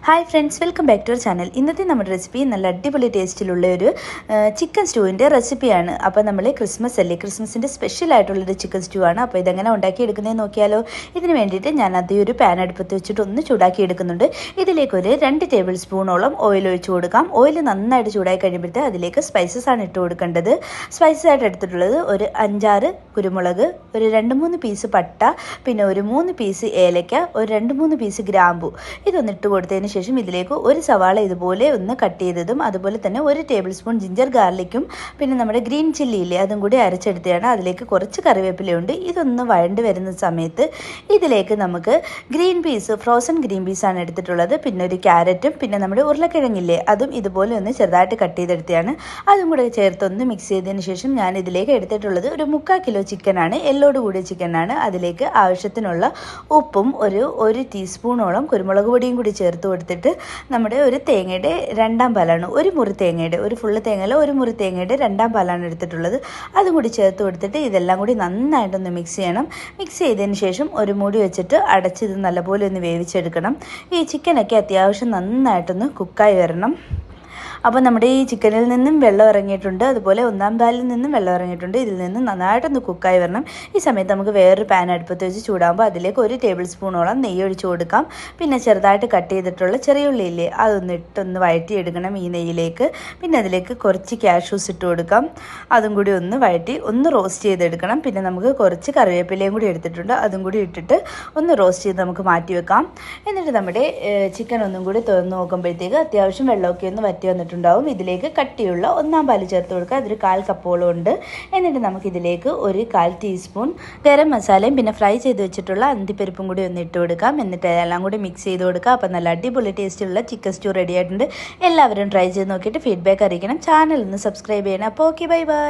Hi friends, welcome back to our channel. ഇന്നത്തെ നമ്മുടെ recipe നല്ല അടിപൊളി ടേസ്റ്റിലുള്ള ഒരു ചിക്കൻ സ്റ്റൂവിൻ്റെ റെസിപ്പിയാണ്. അപ്പോൾ നമ്മൾ ക്രിസ്മസിൻ്റെ സ്പെഷ്യൽ ആയിട്ടുള്ളൊരു ചിക്കൻ സ്റ്റൂ ആണ്. അപ്പോൾ ഇതെങ്ങനെ ഉണ്ടാക്കിയെടുക്കുന്നതെന്ന് നോക്കിയാലോ. ഇതിന് വേണ്ടിയിട്ട് ഞാൻ ആദ്യം ഒരു പാൻ അടുപ്പത്ത് വെച്ചിട്ട് ഒന്ന് ചൂടാക്കി എടുക്കുന്നുണ്ട്. ഇതിലേക്കൊരു 2 ടേബിൾ സ്പൂണോളം ഓയിൽ ഒഴിച്ച് കൊടുക്കാം. ഓയിൽ നന്നായിട്ട് ചൂടായി കഴിയുമ്പോഴത്തെ അതിലേക്ക് സ്പൈസസ് ആണ് ഇട്ട് കൊടുക്കേണ്ടത്. സ്പൈസസ് ആയിട്ട് എടുത്തിട്ടുള്ളത് ഒരു 5-6 കുരുമുളക്, ഒരു 2-3 പീസ് പട്ട, പിന്നെ ഒരു 3 പീസ് ഏലക്ക, ഒരു 2-3 പീസ് ഗ്രാമ്പു. ഇതൊന്ന് ഇട്ട് കൊടുത്തതിന് ശേഷം ഇതിലേക്ക് ഒരു സവാള ഇതുപോലെ ഒന്ന് കട്ട് ചെയ്തതും, അതുപോലെ തന്നെ 1 ടേബിൾ സ്പൂൺ ജിഞ്ചർ ഗാർലിക്കും, പിന്നെ നമ്മുടെ ഗ്രീൻ ചില്ലി ഇല്ലേ അതും കൂടി അരച്ചെടുത്തതാണ്. അതിലേക്ക് കുറച്ച് കറിവേപ്പിലയുണ്ട്. ഇതൊന്ന് വഴണ്ട് വരുന്ന സമയത്ത് ഇതിലേക്ക് നമുക്ക് ഫ്രോസൺ ഗ്രീൻ പീസാണ് എടുത്തിട്ടുള്ളത്. പിന്നെ ഒരു ക്യാരറ്റും, പിന്നെ നമ്മുടെ ഉരുളക്കിഴങ്ങില്ലേ അതും ഇതുപോലെ ഒന്ന് ചെറുതായിട്ട് കട്ട് ചെയ്തെടുത്തതാണ്. അതും കൂടെ ചേർത്തൊന്ന് മിക്സ് ചെയ്തതിന് ശേഷം ഞാൻ ഇതിലേക്ക് എടുത്തിട്ടുള്ളത് ഒരു 3/4 കിലോ ചിക്കനാണ്, എല്ലോട് കൂടിയ ചിക്കനാണ്. അതിലേക്ക് ആവശ്യത്തിനുള്ള ഉപ്പും ഒരു ടീസ്പൂണോളം കുരുമുളക് പൊടിയും കൂടി ചേർത്ത് കൊടുത്തിട്ട് നമ്മുടെ ഒരു തേങ്ങയുടെ 2-ാം പാലാണ്, ഒരു മുറി തേങ്ങയുടെ, ഒരു ഫുള്ള് തേങ്ങയല്ല, ഒരു മുറി തേങ്ങയുടെ 2-ാം പാലാണ് എടുത്തിട്ടുള്ളത്. അതും കൂടി ചേർത്ത് കൊടുത്തിട്ട് ഇതെല്ലാം കൂടി നന്നായിട്ടൊന്ന് മിക്സ് ചെയ്യണം. മിക്സ് ചെയ്തതിന് ശേഷം ഒരു മൂടി വെച്ചിട്ട് അടച്ച് ഇത് നല്ലപോലെ ഒന്ന് വേവിച്ചെടുക്കണം. ഈ ചിക്കനൊക്കെ അത്യാവശ്യം നന്നായിട്ടൊന്ന് കുക്കായി വരണം. അപ്പോൾ നമ്മുടെ ഈ ചിക്കനിൽ നിന്നും വെള്ളം ഇറങ്ങിയിട്ടുണ്ട്, അതുപോലെ 1-ാം പാലിൽ നിന്നും വെള്ളം ഇറങ്ങിയിട്ടുണ്ട്. ഇതിൽ നിന്നും നന്നായിട്ടൊന്ന് കുക്കായി വരണം. ഈ സമയത്ത് നമുക്ക് വേറൊരു പാൻ അടുപ്പത്ത് വെച്ച് ചൂടാകുമ്പോൾ അതിലേക്ക് 1 ടേബിൾ സ്പൂണോളം നെയ്യ് ഒഴിച്ച് കൊടുക്കാം. പിന്നെ ചെറുതായിട്ട് കട്ട് ചെയ്തിട്ടുള്ള ചെറിയ ഉള്ളിയില്ലേ അതൊന്ന് ഇട്ടൊന്ന് വഴറ്റിയെടുക്കണം ഈ നെയ്യിലേക്ക്. പിന്നെ അതിലേക്ക് കുറച്ച് കാഷ്യൂസ് ഇട്ട് കൊടുക്കാം. അതും കൂടി ഒന്ന് വഴറ്റി ഒന്ന് റോസ്റ്റ് ചെയ്തെടുക്കണം. പിന്നെ നമുക്ക് കുറച്ച് കറിവേപ്പിലയും കൂടി എടുത്തിട്ടുണ്ട്, അതും കൂടി ഇട്ടിട്ട് ഒന്ന് റോസ്റ്റ് ചെയ്ത് നമുക്ക് മാറ്റി വെക്കാം. എന്നിട്ട് നമ്മുടെ ചിക്കൻ ഒന്നും കൂടി തുറന്ന് നോക്കുമ്പോഴത്തേക്ക് അത്യാവശ്യം വെള്ളമൊക്കെ ഒന്ന് വറ്റി വന്നിട്ടുണ്ടാവും. ഇതിലേക്ക് കട്ടിയുള്ള 1-ാം പാല് ചേർത്ത് കൊടുക്കുക. അതൊരു 1/4 കപ്പോളം ഉണ്ട്. എന്നിട്ട് നമുക്കിതിലേക്ക് ഒരു 1/4 ടീസ്പൂൺ ഗരം മസാലയും പിന്നെ ഫ്രൈ ചെയ്ത് വെച്ചിട്ടുള്ള അണ്ടിപ്പരിപ്പും കൂടി ഒന്ന് ഇട്ട് കൊടുക്കാം. എന്നിട്ട് എല്ലാം കൂടി മിക്സ് ചെയ്ത് കൊടുക്കുക. അപ്പോൾ നല്ല അടിപൊളി ടേസ്റ്റുള്ള ചിക്കൻ സ്റ്റൂ റെഡി ആയിട്ടുണ്ട്. എല്ലാവരും ട്രൈ ചെയ്ത് നോക്കിയിട്ട് ഫീഡ്ബാക്ക് അറിയിക്കണം. ചാനൽ ഒന്ന് സബ്സ്ക്രൈബ് ചെയ്യണം. അപ്പോൾ ഓക്കെ, ബൈ ബൈ.